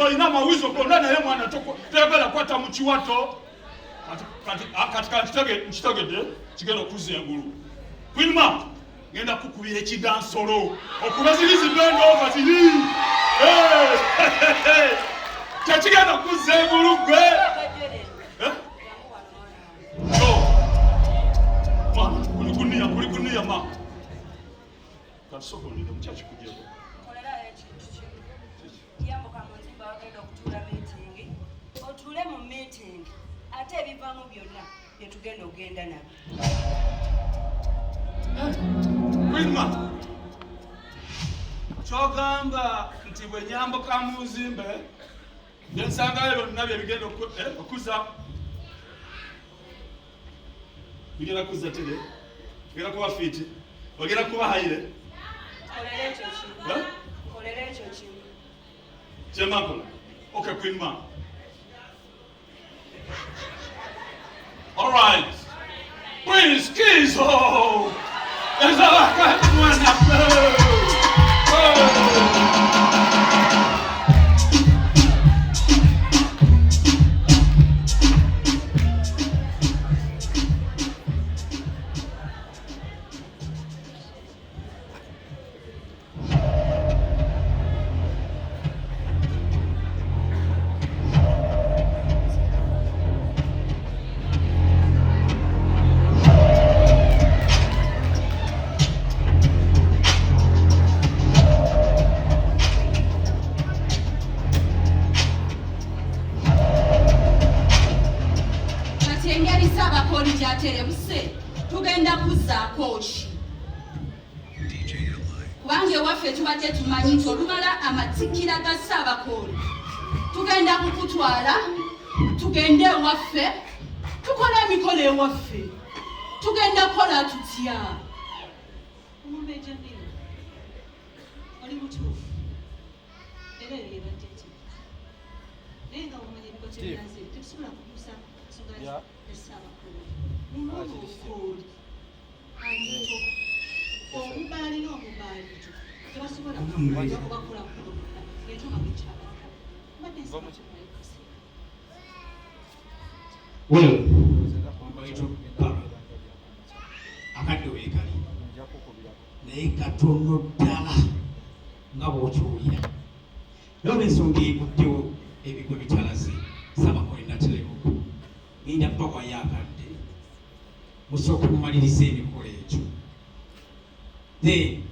mawizo ina mawizo kondana ye mwana toko tegala kwata muchiwato katika nchitegede kigenda okuzengulu kwinma ngenda kukubira ekidansolo okubazirizi bendo baziri kyekigenda okuzengulu gwe kulikunia ma katisoko nile mchachi kujeko yambo kamonzimba wagenda okutula meeting otule mu meeting ate ebivamu byonna byetugenda ogenda nabyo Wilma kyogamba nti bwe nyambuka mu nzimbe nensanga byonna bye bigenda okuza bigenda kuza tele bigenda kuba fiti bagenda kuba haire kolera ekyo kimu Jemakola. Okay, Queen Ma. All right. Prince Kizo. There's a lot of one up tugenda kuzaako ki kubange waffe tubadde tumanyi nti olumala amatikira ga Ssaabakooli tugenda kukutwala tugende ewaffe tukola emikolo ewaffe tugenda kukola tutya omubeja mbiri oli mutuufu era eyo yebadde ti naye nga omanya ebikoco byaze tetusobola kubuusa nsonga Ssaabakooli munomukooli ayito omubaalira omubaalito tebasobola kubakola kulomula ng'entoka gekyabaka mbadde nsabakimaekasi wewe ombaito akadde weekali naye katono ddala nga bw'okiwulira n'olw'ensonga ekuddewo ebigo bitalaze Ssaabakooli naterebuko ngenda bawayo akadde musooka okumaliriza emikolo ekyo then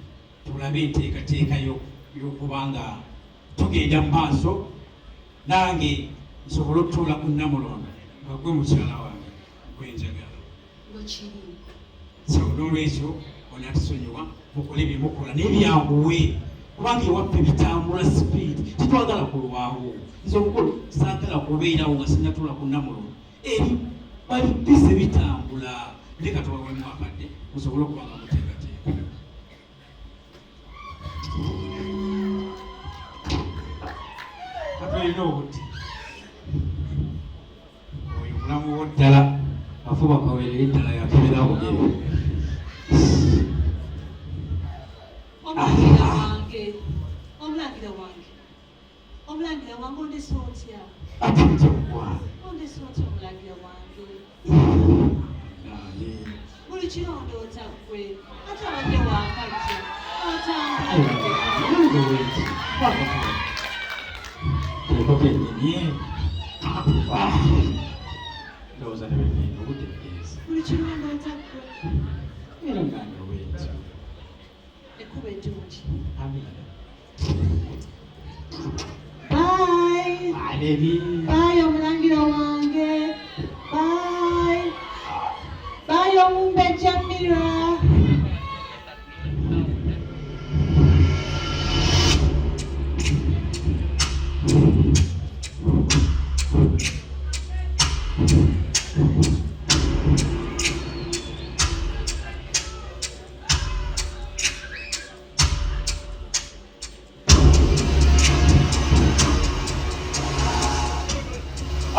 tulabe enteekateeka y'okubanga tugenda mu maaso nange nsobole okutuula ku Namulondo nga gwe mukyala wange gwenjagala so n'olwekyo onatusonyiwa mukole byemukola n'ebyanguwe kubanga ewaffe bitambula sipiidi titwagala kulwawo nze omukolo saagala kubeerawo nga sinnatuula ku Namulondo eri bali bise bitambula leka tubawemu akadde musobole okubanga muteekateeka atolina obuti oyo mulamu woddala afuba kawerera eddala yakebera bugere omulangira wange ondese otya atinjekwa ondese otya omulangira wange buli kirondooza gwe ate abadde wakajja tekokenyini ndowooza nebegenda obutegeeza buli kirondooza gwe era ngange wenzo ekkuba eddungi amina bye baby bye omulangira wange bye bye omumbejja mira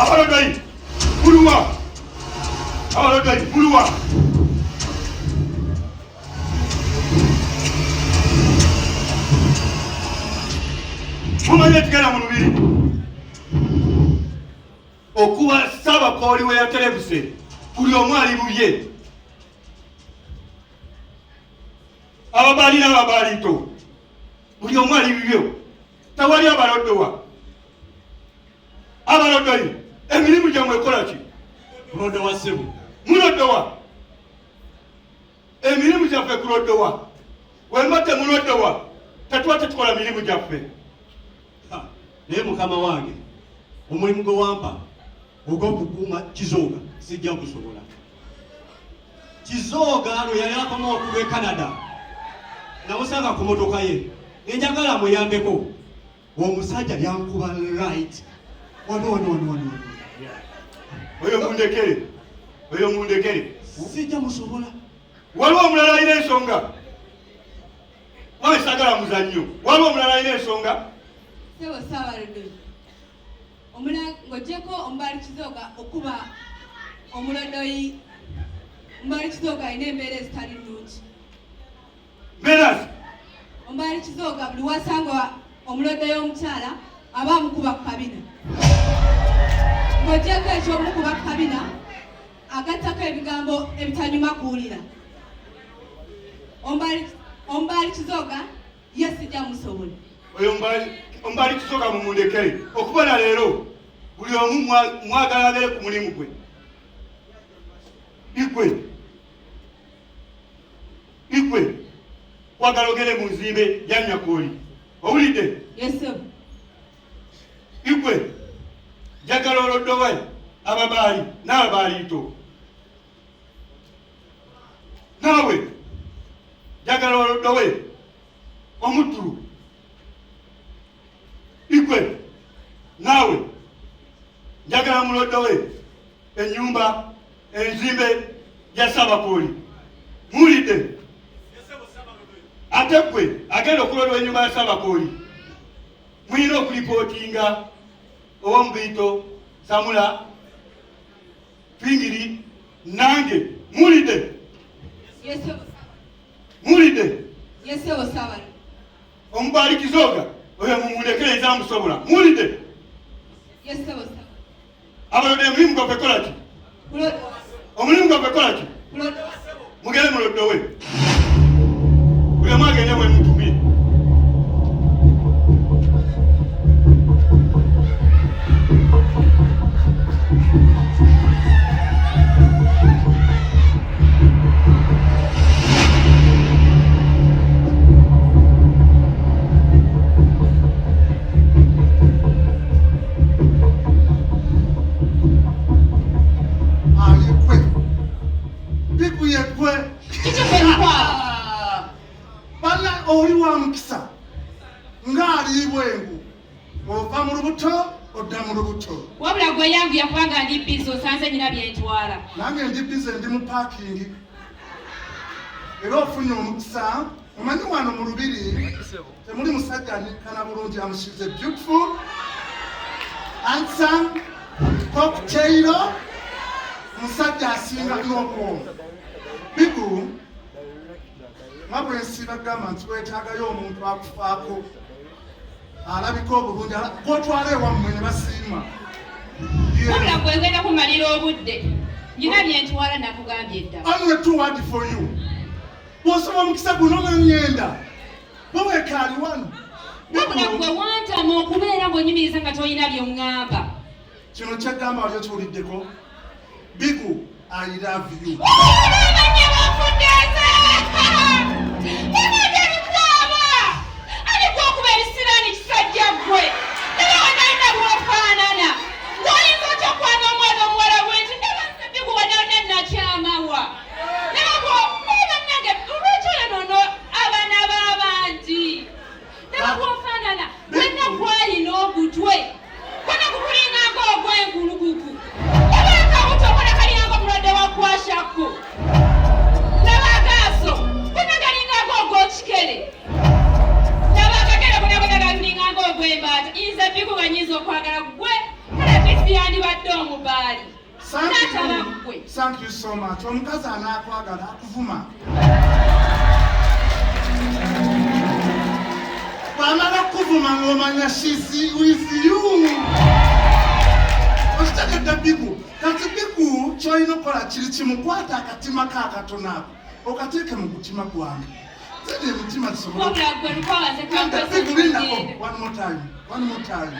Abalodai, Bulua! Abalodai, Bulua! Mumanye tukera mu lubiri. we yaterebuse buli omu ali bubye ababaali n'ababaaliito buli omu ali bibyo tewali abaloddowa abaloddoyi emirimu gyammwe ekola ki muloddowa ssebo muloddowa emirimu gyaffe kuloddowa wemba temuloddowa tetuba tetukola mirimu gyaffe. naye mukama wange omulimu gwe wampa ogw'okukuuma Kizooga sijja gusobola. Kizooga lwe yali akoma okuva e Canada namusanga ku motoka ye enjagala muyambeko omusajja yankuba right wano oyo mundekere sijja musobola. waliwo omulala alina ensonga wawe sagala muzannyo waliwo omulala alina ensonga Sebo Ssabalondoyi ng'oggyeko Omubali Kizooga okuba omulondoyi Omubali Kizooga alina embeera ezitali nnungi. mbeerazi Omubali Kizooga buli wasanga omulondoyi omukyala aba amukuba ku kabina. Ng'oggyeko ekyomukuba ku kabina agattako ebigambo ebitanyuma kuwulira. Omubali Kizooga ye sijja musobola. oyo Omubali Kizooga mumundekere okubona leero buli omu mwagala agere ku mulimu gwe. Ikwe kwagala ogere mu nzimbe ya Nyakooli owulidde? Yes sir. Ikwe jagala oloddowe ababaali n'ababaaliito naawe jagala oloddowe omutulu. Ikwe naawe njagala muloddowe ennyumba enzimbe ya Ssaabakooli muwulidde? ate gwe agenda okuloddowa ennyumba ya Ssaabakooli mulina okulipootinga ow'omubiito Samula Fingiri nange muwulidde? Yes sir. muwulidde? Yes sir Ssabalondoyi. Omubali Kizooga oyo mumundekere ezamusobola muwulidde? Yes sir. abalodde omulimu gwaffe kola ki? omulimu gwaffe kola ki? mugere muloddowe buli omu agende bwe mutumye. Oli wa mukisa ng'ali bwengu ova mu lubuto odda mu lubuto. Wabula gwe yangu yakubanga ndi bizi osanze nyina byentwala. Nange ndi bizi ndi mu paakingi era ofunye omukisa. Omanyi wano mu Lubiri temuli musajja anyikana bulungi. She's a beautiful handsome cocktail musajja asinga n'obwongo. Bigu nga bwensi bagamba nti weetaagayo omuntu akufaako alabika obulungi gwotwala ewammwe ne basiima. Wabula gwe ngenda kumalira obudde nyina byentwala nakugambye edda. Only too hard for you. Bw'osoma omukisa guno ng'eŋŋenda bwe weekaali wano. Wabula gwe wantama okubeera ng'onyumiriza nga tolina by'oŋŋamba. Kino kyeggamba wali okiwuliddeko. Bigu, I love you. Thank you so much. Omukazi anaakwagala akuvuma. Bw'amala okuvuma ng'omanya she's with you. Okitegedde Bigu. Kati Bigu kyolina okukola kiri kimu kwata akatima ka katono ako okateeke mu kutima kwange ziri emitima zisobolagulindako one more time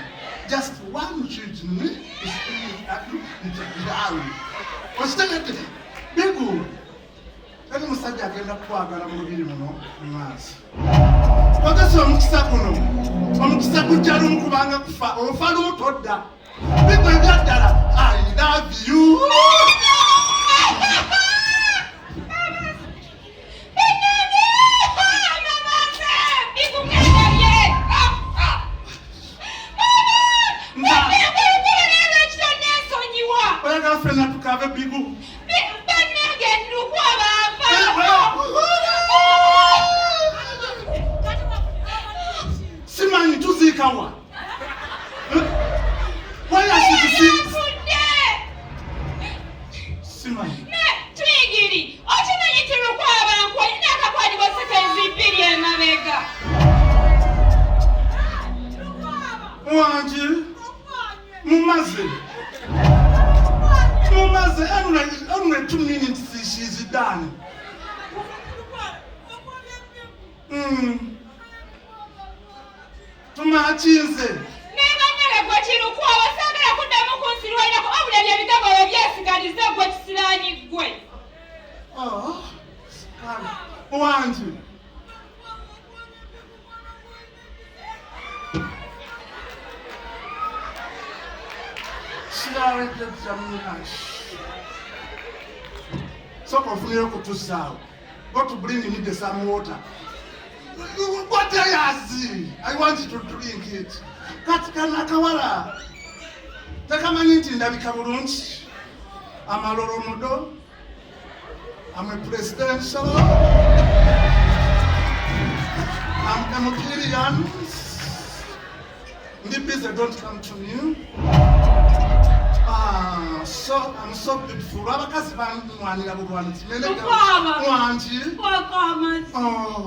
just one children okitegedde bigu kati musajja agenda kukwagala mu lubiri muno mu maaso ogasi omukisa guno omukisa gujja lumu kubanga kufa ofa lumu todda bigu ebyaddala I love you tukave bigu simanyi tuziikawa simanyi tuyigiri okimanyi tirukwaba nkwolina akakwatibwa sekenzi bbiri emabega wangi mumaze only 2 minutes she's done. Tumachinze. Nenga nyale kwa chirukwa wasagala kuddamu kunsirwanyako abula byebigabo ebyesigaliza gwe kisiranyi gwe. Wangi. So confunire kutusao. Go to bring me the some water. What I want you to drink it. Katika nakawala. Takamanyinti ndabika bulungi. Amaloro mudo. I'm a presidential. I'm Kamukirian. Ndipis don't come to me. So I'm so beautiful. Abakazi bamwanira bulwanzi. Wangi.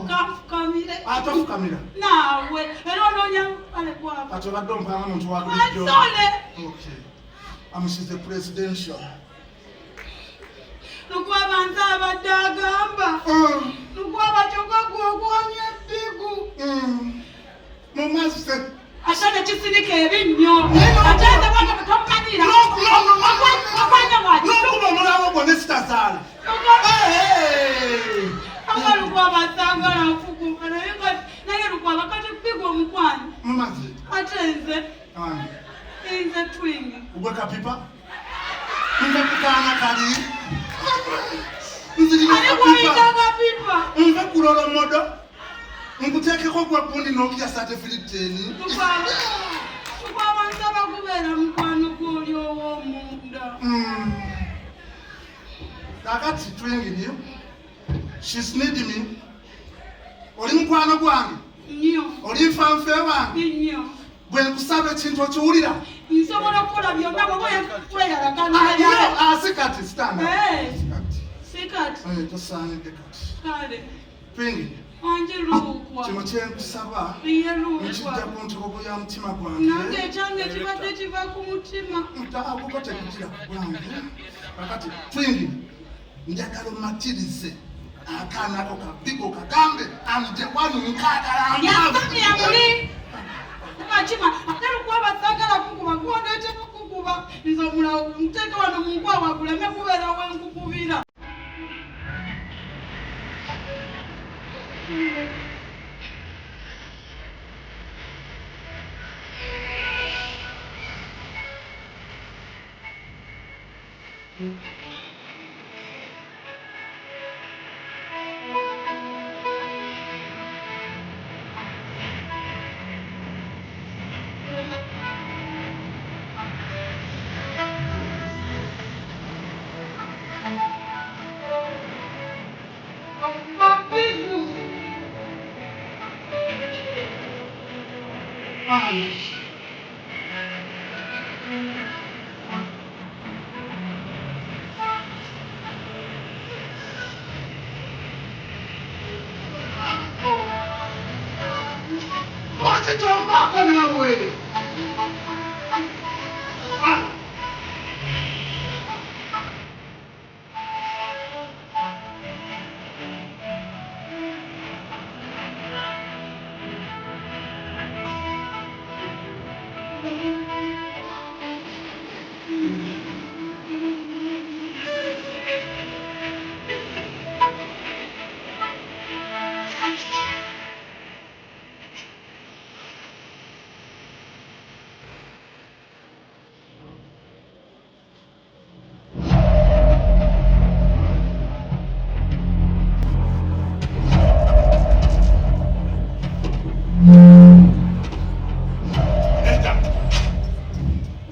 Kafukamire. Atofukamira. Nawe. Era ononya ale kwaba. Atobadde ompanga muntu wa bulijjo. Okay. She's the presidential. Lukwaba nze abadde agamba. Lukwaba kyokka gw'ogwonya ebbigu. Mumazi se. Ashana kisirika ebinnyo. Atenze bwana mutomanira. Akwanya wati. Nokuba omulawo gwonna sitazaala. Lukwaba asangala nfuguma naye lukwaba kati bbigu omukwano. Mumazi. Ate nze. Nze twingi. Ugwe kapipa. Nze kukaana kali. Nzirina kapipa. Nze kulola modo. Nkuteekeko gwa bundi n'okya satifiliteni. Tukwaba nsaba kubeera mukwano gw'oli ow'omunda. Kakati twingiri. She's needing me. Oli mukwano gwange. Nnyo. Oli nfanfe wange. Nnyo. Bwe nkusaba ekintu okiwulira. Nsobola okukola byonna bwe weyalagana. Sikati stand. Sikati. Tosaanidde kati. Kale. Twingiri. Anjiruukwa. Kino kyenkusaba. Yeruukwa. Nkijja ku ntobo ya mutima gwange. Nange ekyange kibadde kiva ku mutima. Akuko tekijira ku gwange. Kakati twingiri. Njagala omatirize. Akaana ako kabigo kagambe. Amuje wanu nkagala amavu. Yamuli. Kachima. Ate lukwaba sagala kukuba. Kuondeete kukuba. Nze omulawo muteeke wano mu nkwawa kuleme kubeera wenkukubira.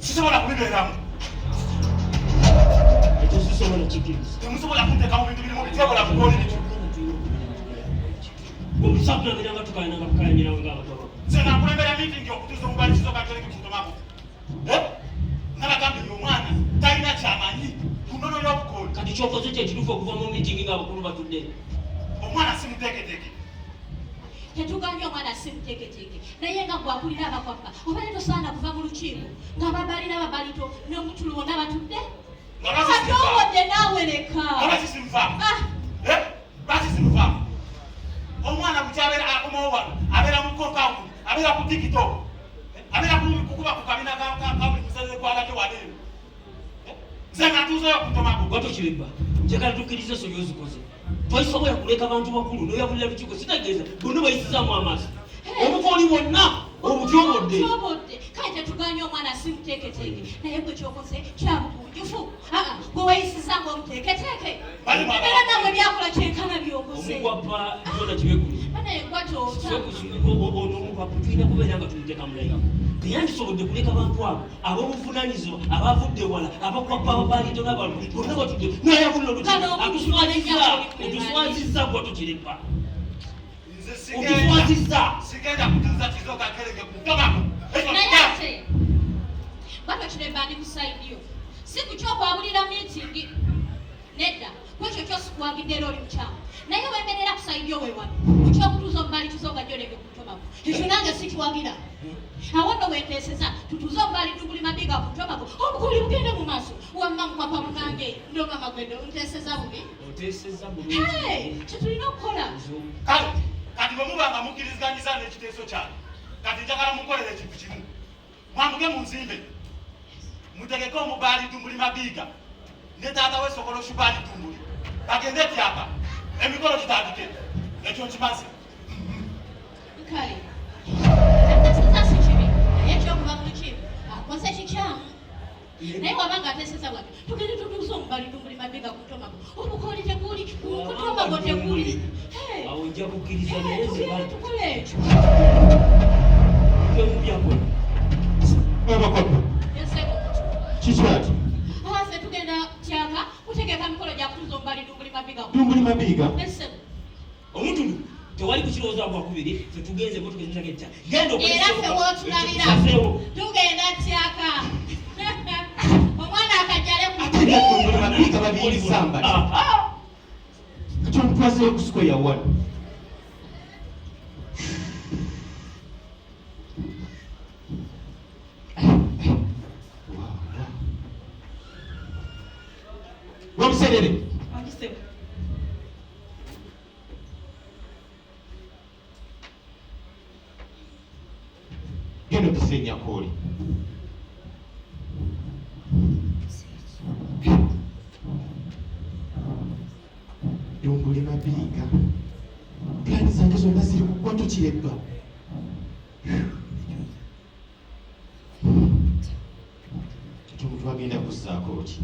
sisobola kubibeeramu. Ekyo sisobola kikiriza. Temusobola kunteekamu bintu birimu bityobola kukola ebyo. Obusakulabira nga tukalinanga bukayanyirawo ng'abataba. Nze nakulembera meeting okutuusa omubali kisoka ntereke ku ntomako. Nabagambye omwana talina kyamanyi ku nnono y'obukooli. Kati kyokoze kyekituufu okuva mu meeting ng'abakulu batudde. Omwana si muteeketeeke. Tetugambye omwana si muteeketeeke naye nga gwakulira abakwapa oba ne tosaana kuva mu lukiiko ng'ababaali n'ababalito n'omutulu bonna batudde ate owodde naawe leka Lwaki simuvaamu? Lwaki simuvaamu? Omwana bukyabeera akomawo wano abeera mu compound abeera ku TikTok abeera kukuba ku kabina ka buli museze kwalate waneeno. Nze nga ntuuzeyo ku ntomako. Gwato kiribba njagala tukkirize so byozikoze. Toyisobola kuleka abantu bakulu n'oyabulira lukiiko sitegeeza bonna bayisizaamu amaaso. Obukooli bwonna obutyobodde. kale tetugambye omwana si muteeketeeke naye gwe kyokoze kyabugunjufu gwe wayisiza ng'omuteeketeeke era nawe byakola kyenkana byokoze omugwapa kyona kibegulu naye gwatoota ono omugwapa tulina kubeera nga tumuteeka mulayika teyandisobodde kuleka abantu abo ab'obuvunaanyizibwa abavudde wala abakwapa ababalito n'abalumi bonna batudde nayabulira otuswazizza gwa tukirippa otuswazizza sigenda kutuuza kizoka kereke ku ntomako. naye ate bano kiremba ndi musaidiyo si ku kyokwabulira miitingi nedda kwekyo kyosikuwagidde era oli mukyamu naye wemerera kusaidiyo wewano ku kyokutuuza omubali kizoga gyoleke ku ntomako ekyo nange sikiwagira awo nno wenteeseza tutuuze omubali duguli mabiga ku ntomako obukuli bugende mu maaso wamma mukwapa munange ndomama gwende onteeseza bubi oteeseza kyetulina okukola Kati bwe muba nga mukkiriziganyiza n'ekiteeso kyange kati njagala mukolere ekintu kimu mwamuge mu nzimbe mutegeke omubaali Dumbuli Mabiga ne taata we Sokolo Shubaali Dumbuli bagende tyaka emikolo gitandike ekyo nkimaze. kale ateeseza si kibi naye ekyokuva mu lukiiko akoze kikyamu naye waba ng'ateeseza bwati tugende tutuuze omubali Dumbuli Mabiga ku ntomako obukooli teguli ku ntomako teguli awo nja kukkiriza naye tukole ekyo byomubyakola abakwapa kikyati ffe tugenda tyaka kutegeeka mikolo gya kutuuza omubali Dumbuli Mabiga Dumbuli Mabiga Essebo omutulu tewali kukirowooza gwakubiri fe tugenze tugenda genda era ffe wootulabira tugenda tyaka omwana akajjale Dumbuli Mabiga babiyirizamba kati omutwazeyo ku square one Wamuserere genda okisenya kooli Dumbuli Mabiga plani zange zonna ziri ku kwato kirebba kati omuntu agenda kuzzaako ki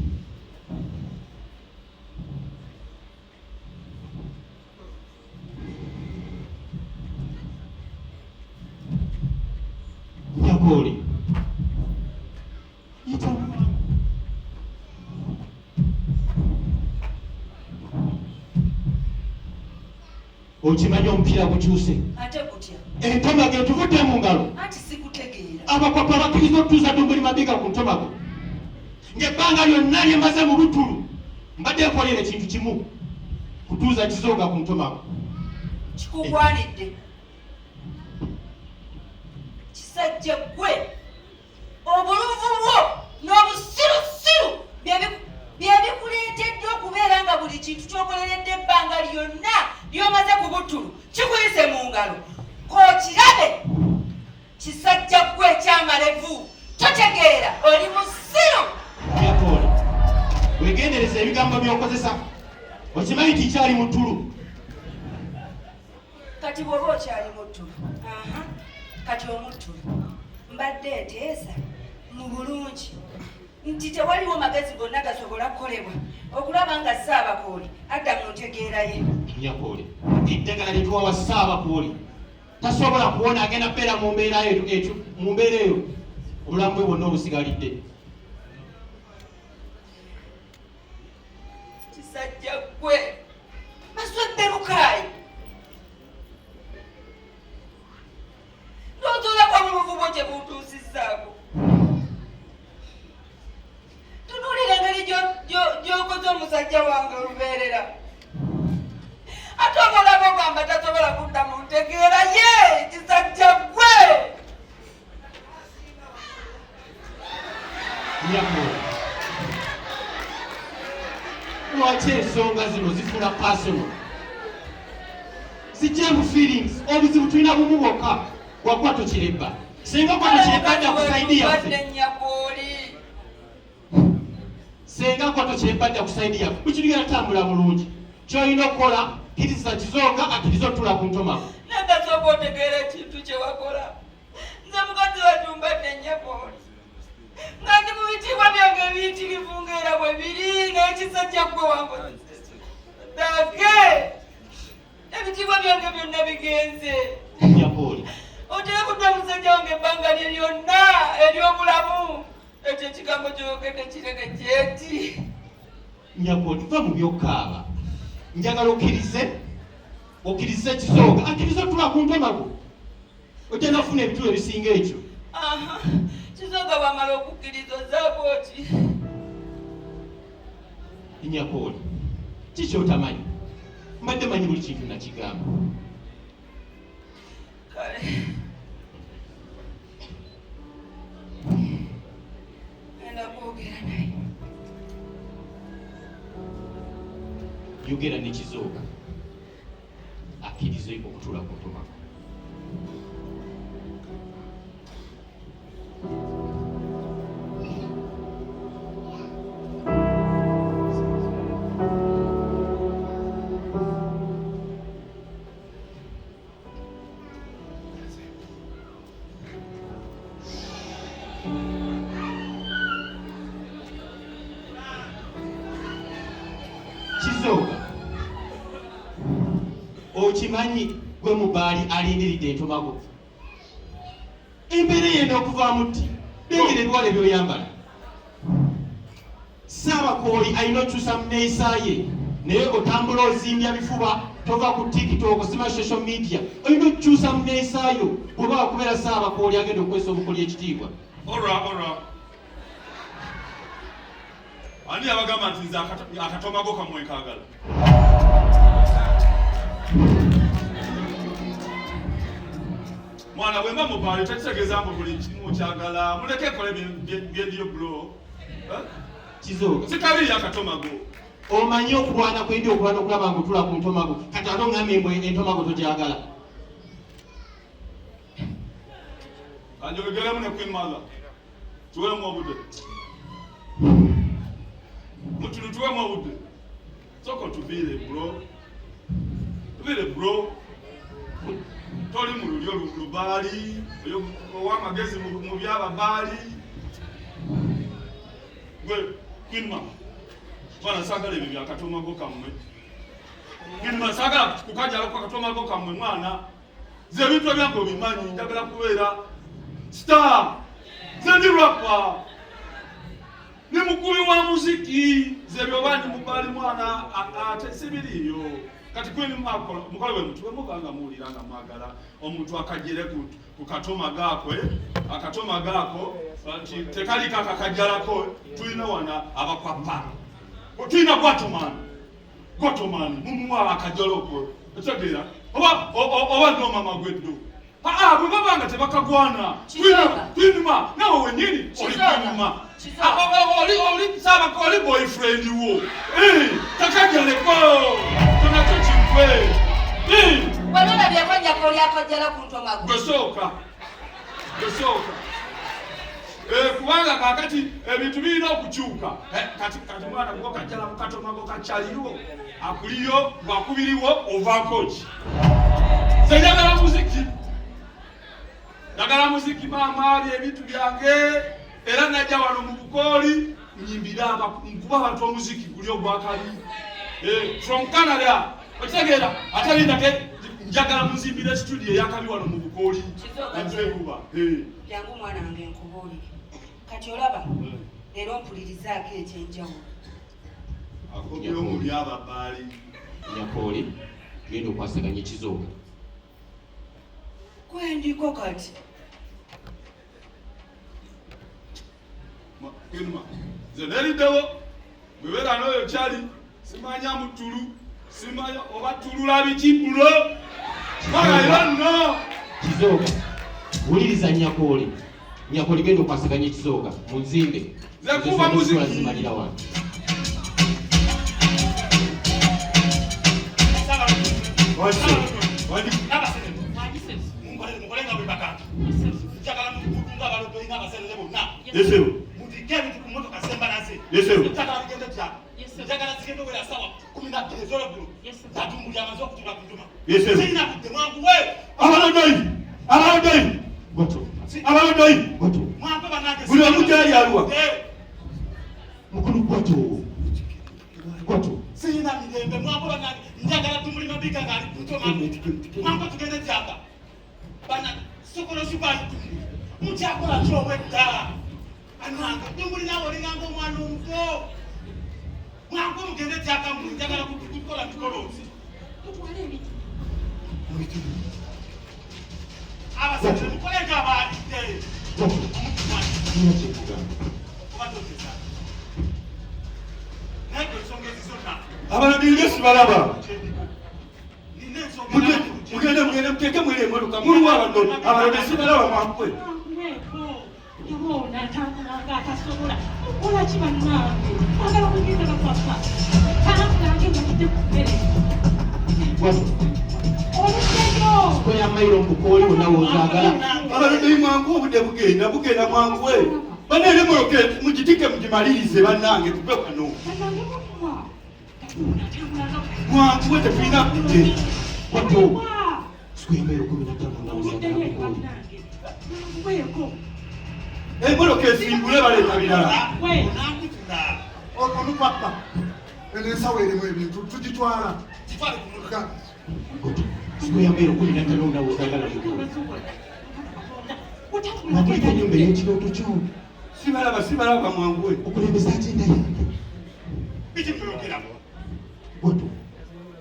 nyakooli yita okimanyi omupiira gukyuse ate kutya entomago etuvudde mu ngalo anti sikutegeera abakwapa bakkiriza okutuuza Dumbuli Mabiga ku ntomago ng'ebbanga lyonna lye mbaze mu lutulu mbadde nkolera ekintu kimu kutuuza kizoga ku ntomago kikugwanidde kisajja gwe obuluvu bwo n'obusirusiru byebikuleetedde okubeera nga buli kintu kyokoleredde ebbanga lyonna lyomaze ku butulu kikuyise mu ngalo kookirabe kisajja gwe ekyamalevu totegeera oli musiru yakooli wegendereza ebigambo by'okozesa okimanyi tikyali mu ttulu kati bw'oba okyali muttulu kati omuttulu mbadde nteesa mu bulungi nti tewaliwo magezi gonna gasobola kukolebwa okulaba nga Ssaabakooli adda mu ntegeera ye. Nyakooli eddagala lye tuwawa Ssaabakooli tasobola kuwona agenda kubeera mu mbeera eyo obulamu bwe bwonna obusigalidde. Kisajja gwe baswadde lukaayi n'otuula kwa mu buvubo gye butuusizzaako. Tunuulira engeri gy'okoze omusajja wange olubeerera. Ate omulabo ogamba tasobola kudda mu ntegeera ye. Kisajja gwe lwaki ensonga zino zifuna personal? si gem feelings, obuzibu tulina bumu bwokka bwa Kwato Kireba. Singa Kwato Kireba ajja kusaidi yaffe, singa Kwato Kireba ajja kusaidi yaffe, bukirigera tambula bulungi. Kyolina okukola kkiriza Kizooka akkiriza otula ku ntomago. Nagasooka otegeera ekintu kye wakola. Nze mukazi wajumbadde Nyabooli nga ndi mu bitiibwa byange ebiyitirivu ng'era bwe biri n'ekisajja gwe wankozesa. Dage ebitiibwa byange byonna bigenze. Nyabooli otera kudda musajja wange ebbanga lye lyonna ery'obulamu. Ekyo ekigambo ky'oyogedde kireke kyeti. Nyabooli va mu byokkaaba. Njagala okkirize Kizooka akkiriza otula ku ntomago. Ogenda kufuna ebitulo ebisinga ekyo. Kizooka bw'amala okukkiriza ozzaako ki? Nyabooli kiki otamanyi? Mbadde manyi buli kintu nakigamba. Kale ngenda kwogera naye. Yogera ne Kizooka akkirize okutula ku ntomago. Kizooka okimanyi gwe mubaali alindiridde entomago. Embeera yenda okuvaamu ddi? Lengera ebiwale by'oyambala. Ssaabakooli alina okyusa mu neeyisa ye, naye otambula ozimbya bifuba, tova ku TikTok, osima social media. Olina okukyusa mu neeyisa yo bw'oba wakubeera Ssaabakooli agenda okukozesa obukoli ekitiibwa. Olra. Ani abagamba nti nze akatomago kamwe kaagala? Mwana bwe mba mubaali takitegeeza mbu buli kimu kyagala. Muleke ekole byendiyo bulo. Kizooka Sikali akatomago. omanyi okulwana kwendi okulwana okulaba nga otula ku ntomago. Kati ate oŋŋambye entomago togyagala. Kanjogegeremu ne Queen Mother. Tuweemu obudde. Mutulu tuweemu obudde. Soko tuviire bro. Toli mu lulyo lubaali, ow'amagezi mu by'ababaali. Gwe Queen Mother, bwana saagala ebyo byakatomago kammwe. Queen Mother, saagala kukajala kwa katomago kammwe mwana. Ze ebintu ebyange obimanyi, njagala kubeera star. Ze ndi rapper. Ni mukubi wa muziki. Ze byobandi mubaali mwana ate sibiriyo. Kati Queen Mother mukole we mutu bwemuganga muwuliranga mwagala omuntu akajjere ku katoma gaako tekali kakakajjalako. Tulina wana abakwapa, tulina gwatomani mumuwa akajjala okwo ekitegeera oba nomama gweddo. Bwe babanga tebakagwana. Queen Mother nawe wenyini oli Queen Mother. Oli Ssaabakooli boyfriend wo. Takajjaleko tonakyo kikwe. Wanola byakwanyako oli akajjala ku ntomago. Gwesooka. Kubanga kakati ebintu birina okukyuka. Kati mwana gwo kajjala mu katomago kakyaliwo. Akuliyo bwakubiriwo ovaako ki? Nze njagala muziki maama ebintu byange. Era najja wano mu Bukooli nyimbira nkuba abantu omuziki guli ogwakali. From Canada. Okitegeera ate lindake njagala muzimbire studio eyakali wano mu Bukooli. Nze kuba. Yangu mwana wange nkubuulire. kati olaba leero mpulirizaako ekyenjawulo. Akobyo mu by'ababaali. Nyakooli genda okwasaganya ekizooka. Kwendiko kati. Kwinuma. Nze neeriddewo bwebeera n'oyo kyali simanya mutulu simanya oba tulula biki bulo. Bagayo nno. Kizooka wuliriza Nyakooli. Nyakooli genda okwasaganya ekizooka mu nzimbe. Nze kuba muziki. Zimalira wano. Mukulu Kwato. Sina mirembe mwako bana njagala tumuli mabika ngali kutoma mwako tugende tyaka bana sokolo shibali tumuli muchakola chomwe dala ananga tumuli nawo lingango mwana omuto mwako mugende tyaka mu njagala kutukola mikolozi tutwale ebiti abasajja mukolenga abalidde Abalabirire sibalaba. Mugende muteke mwere emotoka muluwa abadde abalabirire sibalaba mwakwe. Yabona tangaga akasobola. Okola ki bannange? Agala kugenda kapapa. Tangaga ngidde ku mmere. Oluseyo. Ko yamayiro Mukooli wonna w'ozaagala. Abalabirire mwangu obudde bugenda mwangu we. Banene muloke mugitike mugimalirize bannange tuve wano. Mwangu we tefulina kudde. Kwato. Sikwemera 15 n'ozaagala Mukooli. Emoloka esimbule baleeta birala. Onupapa. Eno ensawo erimu ebintu tugitwala. Sikwemera 15 n'ozaagala Mukooli. Nakulika ennyumba ey'ekirooto kyo. Sibalaba mwangu we. Okulembeza agenda yange. Biki mbyogeramu? Kwato.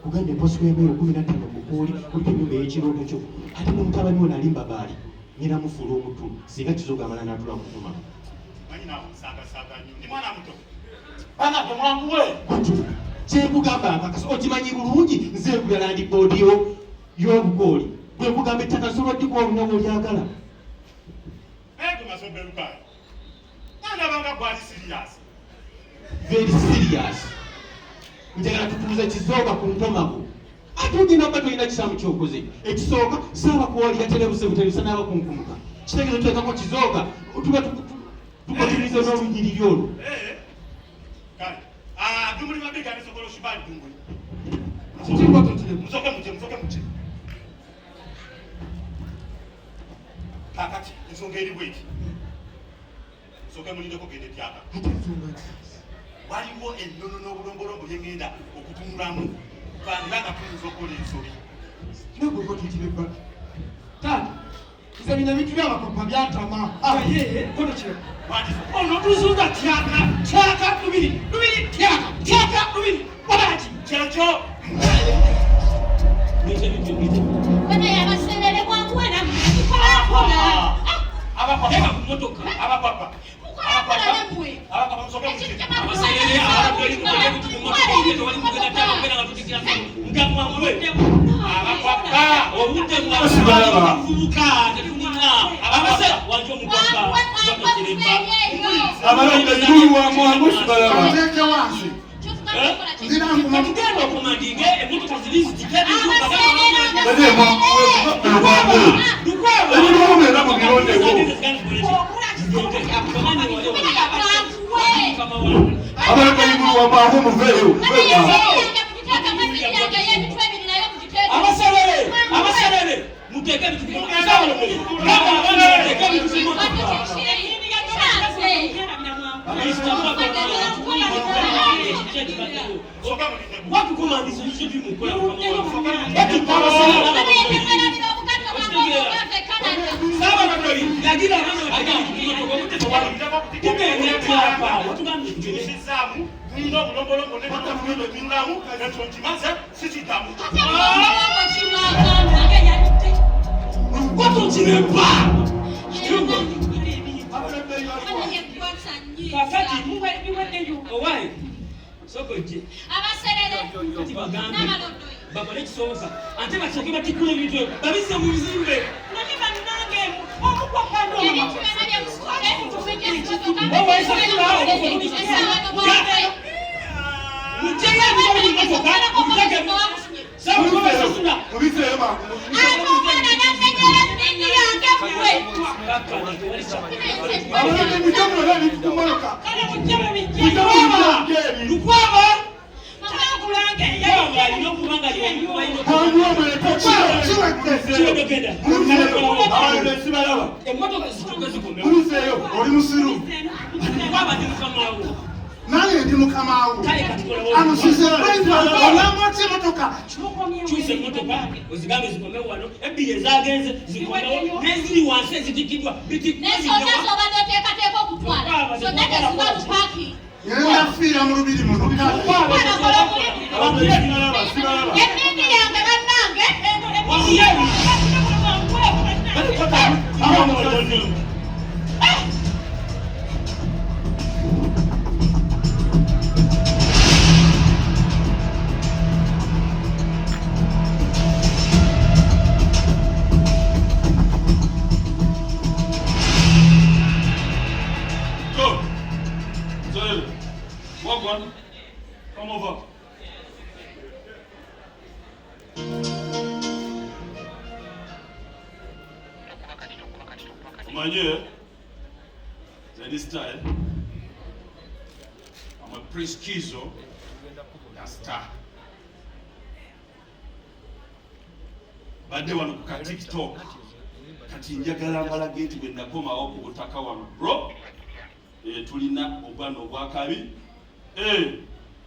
Kugamba emposi kwemera 15 Mukooli kuliko ennyumba ey'ekirooto kyo. Ate n'omutabani we nali Mbabaali. Nyina mufuula omutulu singa Kizooka amala n'atula kuvuma. Manyi nawo saaga nnyo. Ndi mwana muto. Bana gwe mwangu we. Kwato. Kyekugamba akakasa okimanyi bulungi nze nkubya landiboodi y'obukooli. Bwe kugamba ettaka nsolwaddiko olunawo olyagala. Tumaze Berukayo. Nandabanga gwali serious. Very serious. Njagala tutuuze Kizooka ku ntomago. Ate ogenda okuba tolina kisaamu kyokoze. Ekisooka Ssaabakooli yaterebuse buterebusa n'abakunkumuka. Kitegeeza tuteekako Kizooka tuba tukotiririza n'olunyiriri olwo. Kale. Tumuli mabika ne sokolo shibali tumuli. Musoke muje. Kakati ensonga eri bweti. Soke mulindeko gende tyaka. Waliwo ennono n'obulombolombo byengenda okutunulamu. Bandanga tuyinza okukola ensobi. Nabwe ko tukireba. Taata. Nze bino bintu by'abapapa byantama. Kono kiro. Ono tuzuza tyaka lubiri tyaka lubiri wabaki kyekyo. Bana yabaserere mwanguwena mukolakola. Abapapa ku motoka. Abapapa musoke muje. Abaserere abakooli mutege ku motoka ogenda wali mugenda tyaka mbera nga tutikira ngamwamulwe. Abapapa obudde bwavubuka tetunina abasera wanjo omupapa batokiremba. Abalabirire muluwa mwangu sibalaba. Teke wansi. Tugenda okumandinga emmotoka ziri zitikedi Bade mwangu we. Ebirumu era mubirondewo. Abalabirire muluwa mwangu muveeyo. Abaserere muteeke ebintu watukumandiza ekyo bimukola Saba yagira abana bakigenda kugenda hapa watugambi Tusizamu, mundo bulombolombo ne batafuyo binulamu, eto ntimaze sisidamu. Watu chinepa. Kakati muwe biwe owai. Sokoje. Abaserere. N'amaloddo. Bakole kisoza. Ate bachoke batikule bitwe. Babise mu bizimbe. Nani banange omukwa kando. Nani ndi mukama wo? Amusizera olamwatse motoka. Chuse motoka ozigambe zikome wano ebiye zagenze zikome nezili wanse zitikidwa bitikidwa. Nesonazo badoteka okutwala. So that is not parking. Yenda fira mu lubiri muno. Emini yange bannange. Come over. Manye, this style, I'm a Prince Kizo, a star. Bade wano kuka TikTok, kati njagala mbala geti wenda koma oku utaka wano bro. Tulina obano wakabi.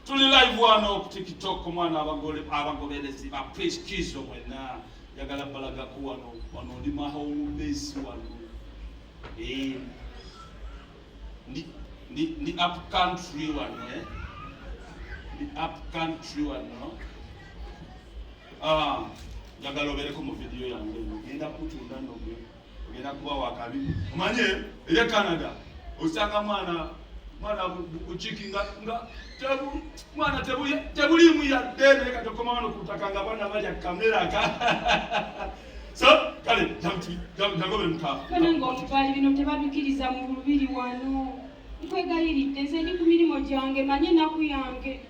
Tuli live wano ku TikTok mwana abagobelezi ba Prince Kizo wena yagala balaga ku wano ndi home base wano. Ni up country wano Ni up country wano. Yagala obereko mu video yange ngenda kutunda ndobe ngenda kuba wakabi. Manje ye Canada usanga mwana uchiki nga tebu mwana tebuli mu ya dene katokoma wano kutakanga bana baja kamera ka. So kale jangobe mka. Kana ngomubali bino tebabikiriza mu lubiri wano. Nkwegayiridde nze ndi ku mirimo gyange manye naku yange.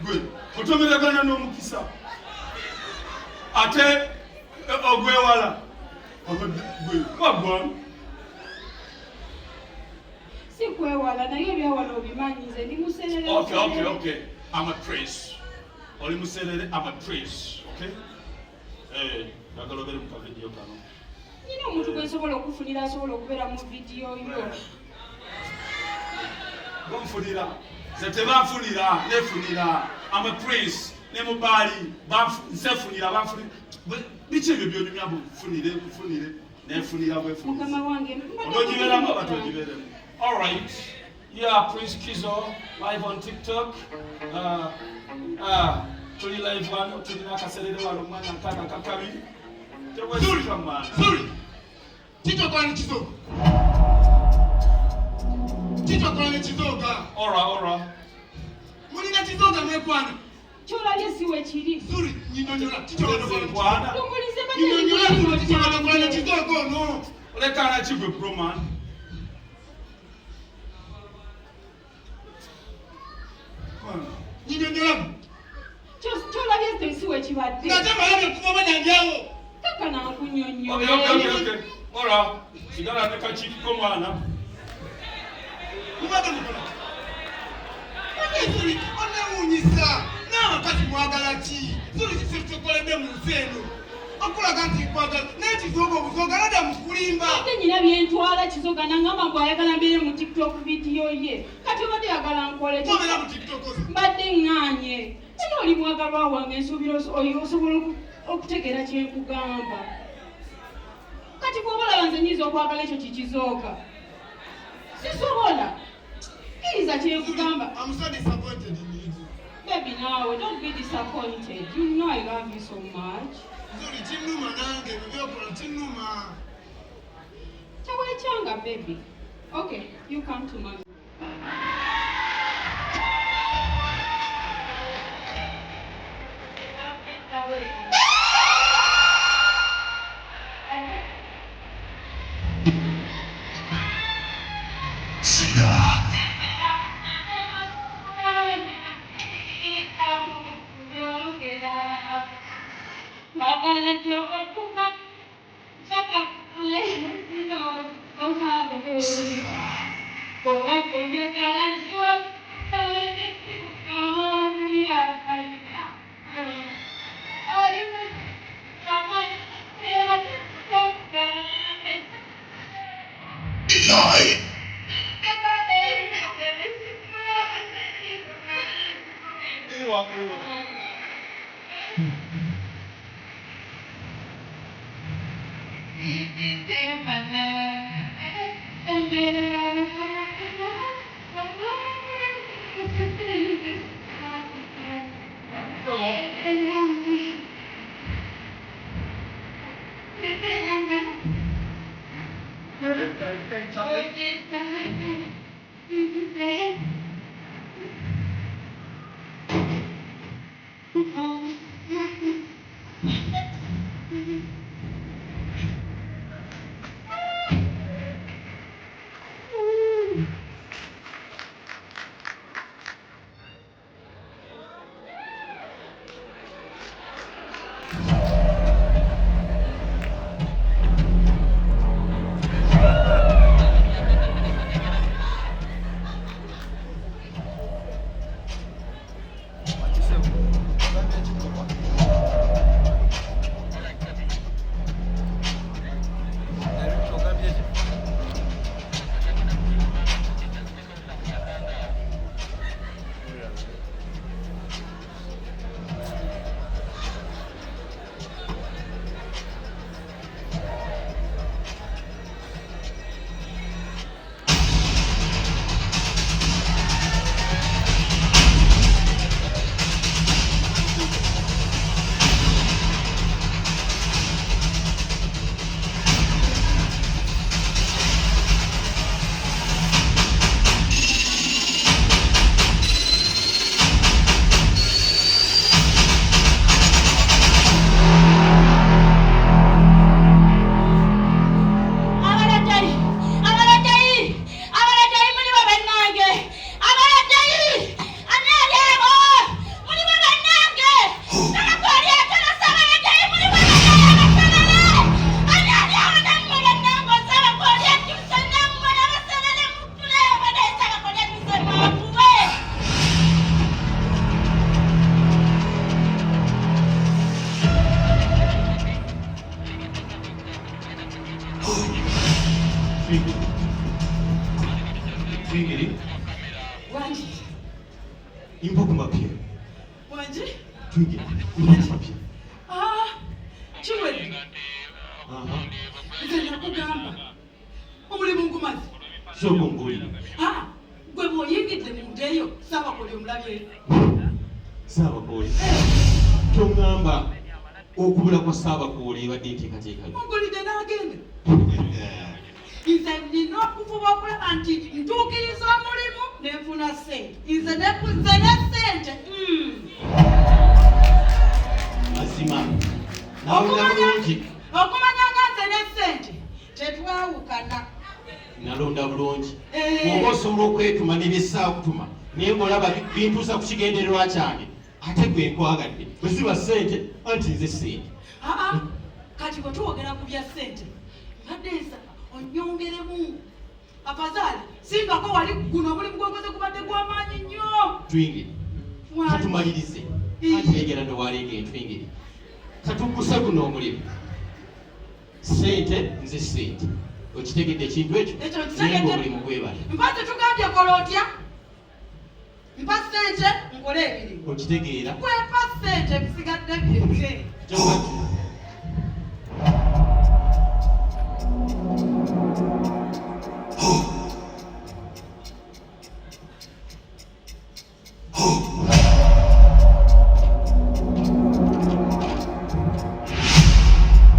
Good. Otomeragana n'omukisa. Ate ogwewala. Good. Si kwewala naye ebyawala obimanyi nze ndi muserere. Okay. I'm a prince. Oli muserere, I'm a prince. Okay? Nagalobere mu video kano. Nina omuntu gwe nsobola okufunira asobola okubeera mu video yo. Bamfunira. Zetebanfunira, nefunira. I'm a prince. Nemubali. Nsefunira, banfunira. Bichi ebyo byonyumya bufunire. Nefunira bwefunira. Mukama wange. Onojiberamo abatojiberamo. All right. Yeah, Prince Kizo live on TikTok. Tuli live wano, tuli nakaserere wano mwana nkana kakabi. Zuri. Tito kwa ni Kizo. Ora. Mulina Kizoga mwekwana. Kyolabye siwe kiri. Zuri, nyinonyola. Tito Bwana. Tumulize nyinonyola kuno Tito kwa Kizoga no. Olekana chigwe bro man. Nyinonyola. Kyolabye siwe kibadde. Natema yame kuva banyanjawo. Kaka na kunyonyo. Okay. Ora. Sigala neka chiki ko mwana. Kumada mukona. Zuri, onemunyisa. Na wakati mwagala ki. Zuri sisi tukolebe mu nseno. Okulaga nti kwagala. N'ekizoga obuzoga nada mukulimba. Ate nyina byentwala Kizoga nangamba ngo ayagala mbeere mu TikTok video ye. Kati obadde yagala nkole. Komera mu TikTok ozi. Mbadde ŋŋaanye. Era oli mwagalwa wange nsuubira osobola okutegeera kye nkugamba. Kati bw'oba olaba nze nyiza okwagala ekyo kikizooka. Sisobola. Kkiriza kye nkugamba. I'm so disappointed in you. Baby, now don't be disappointed. You know I love you so much. Zuri chinuma nange byokola chinuma. Chawechanga, baby. Okay, you come to mommy. Twigiri. Wanji. Impoku mapya. Wanji. Twigiri. Impoku mapya. Chimwe. Nze nakugamba. Omulimu ngumazi. Soko ngoli. Gwe muyingidde mu ndeyo saba kuli omulabye. Saba kuli. Tongamba okubula kwa saba kuli badde nteekateeka. Mugulide n'agenda. Nze nina okufuba okulaba nti ntuukiriza omulimu nenfuna ssente. Nze ne ssente. Mazima. Okumanya nga nze ne ssente tetwawukana. Nalonda bulungi. Oba osobola okwetuma n'ebyessaa okutuma naye ng'olaba bintuusa ku kigendererwa kyange ate gwe nkwagadde bwe ziba ssente anti nze ssente. Kati bwe tuwogera ku bya ssente mbadde nsaba onyongeremu afazaali singako wali guno omulimu gwokoze gubadde gw'amaanyi nnyo. Twingiri katumalirize anti negera nowaleega entwingiri katugguse guno omulimu ssente nze ssente okitegedde ekintu ekyo naye ng'omulimu gwebala. Mpa tetugambye kola otya? Mpa ssente nkole ebirimu. Okitegeera? Kwepa ssente bisigadde byenge. Jamani.